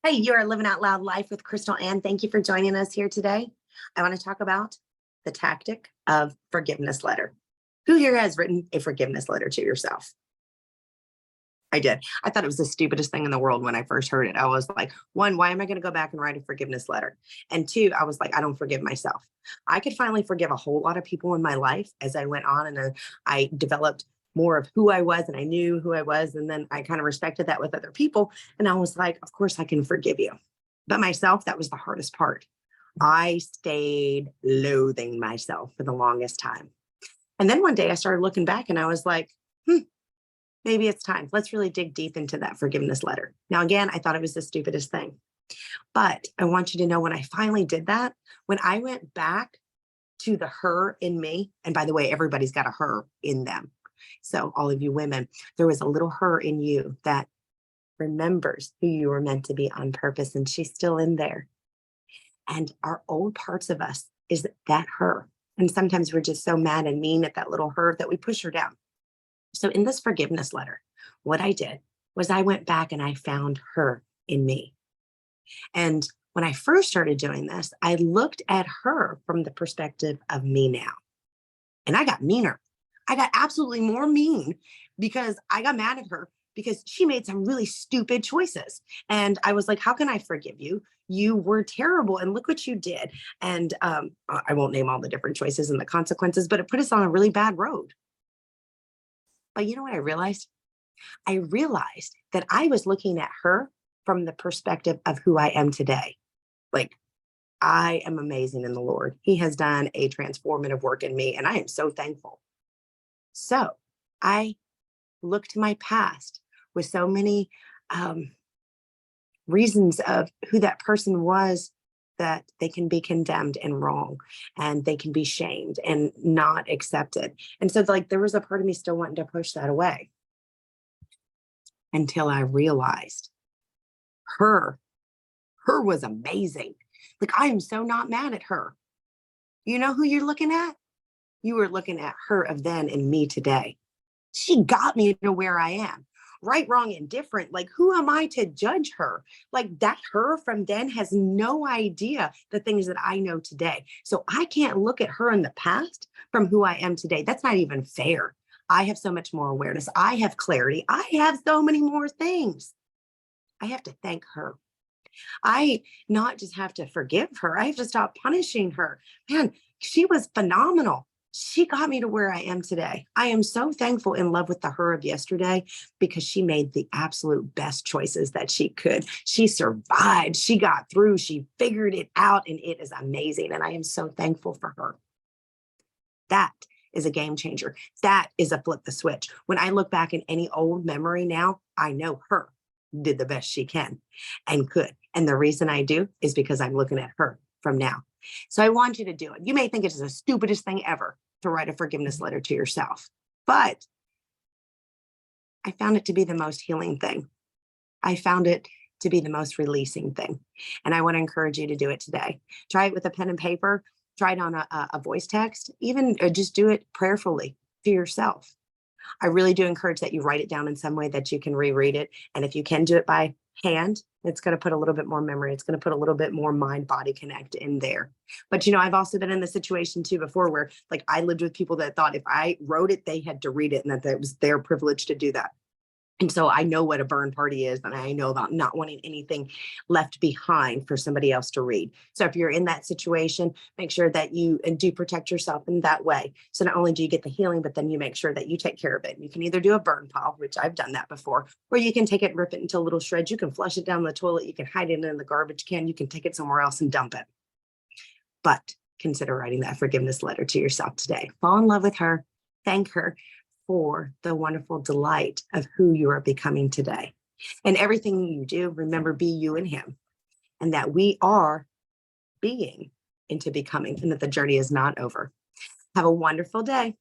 Hey, you are living out loud life with Crystal Ann. Thank you for joining us here today. I want to talk about the tactic of forgiveness letter. Who here has written a forgiveness letter to yourself? I did. I thought it was the stupidest thing in the world when I first heard it. I was like, one, why am I going to go back and write a forgiveness letter? And two, I was like, I don't forgive myself. I could finally forgive a whole lot of people in my life as I went on and I developed more of who I was and I knew who I was. And then I kind of respected that with other people. And I was like, of course I can forgive you. But myself, that was the hardest part. I stayed loathing myself for the longest time. And then one day I started looking back and I was like, maybe it's time. Let's really dig deep into that forgiveness letter. Now, again, I thought it was the stupidest thing. But I want you to know when I finally did that, when I went back to the her in me, and by the way, everybody's got a her in them. So, all of you women, there was a little her in you that remembers who you were meant to be on purpose, and she's still in there. And our old parts of us is that her. And sometimes we're just so mad and mean at that little her that we push her down. So in this forgiveness letter, what I did was I went back and I found her in me. And when I first started doing this, I looked at her from the perspective of me now. And I got meaner. I got absolutely more mean because I got mad at her because she made some really stupid choices. And I was like, how can I forgive you? You were terrible and look what you did. And I won't name all the different choices and the consequences, but it put us on a really bad road. But you know what I realized? I realized that I was looking at her from the perspective of who I am today. Like, I am amazing in the Lord. He has done a transformative work in me, and I am so thankful. So I look to my past with so many reasons of who that person was that they can be condemned and wrong and they can be shamed and not accepted. And so like there was a part of me still wanting to push that away until I realized her, her was amazing. Like I am so not mad at her. You know who you're looking at? You were looking at her of then and me today. She got me to where I am. Right, wrong, and different. Like, who am I to judge her? Like, that her from then has no idea the things that I know today. So I can't look at her in the past from who I am today. That's not even fair. I have so much more awareness. I have clarity. I have so many more things. I have to thank her. I not just have to forgive her, I have to stop punishing her. Man, she was phenomenal. She got me to where I am today. I am so thankful in love with the her of yesterday because she made the absolute best choices that she could. She survived. She got through. She figured it out, and it is amazing. And I am so thankful for her. That is a game changer. That is a flip the switch. When I look back in any old memory now, I know her did the best she can and could. And the reason I do is because I'm looking at her from now. So I want you to do it. You may think it's the stupidest thing ever to write a forgiveness letter to yourself, but I found it to be the most healing thing. I found it to be the most releasing thing. And I want to encourage you to do it today. Try it with a pen and paper, try it on a voice text, even just do it prayerfully to yourself. I really do encourage that you write it down in some way that you can reread it. And if you can do it by hand, it's going to put a little bit more memory. It's going to put a little bit more mind body connect in there. But, you know, I've also been in the situation too before where like I lived with people that thought if I wrote it, they had to read it and that it was their privilege to do that. And so I know what a burn party is, and I know about not wanting anything left behind for somebody else to read. So if you're in that situation, make sure that you do protect yourself in that way. So not only do you get the healing, but then you make sure that you take care of it. You can either do a burn pile, which I've done that before, or you can take it, rip it into little shreds. You can flush it down the toilet. You can hide it in the garbage can. You can take it somewhere else and dump it. But consider writing that forgiveness letter to yourself today. Fall in love with her. Thank her for the wonderful delight of who you are becoming today. And everything you do, remember, be you and him, and that we are being into becoming, and that the journey is not over. Have a wonderful day.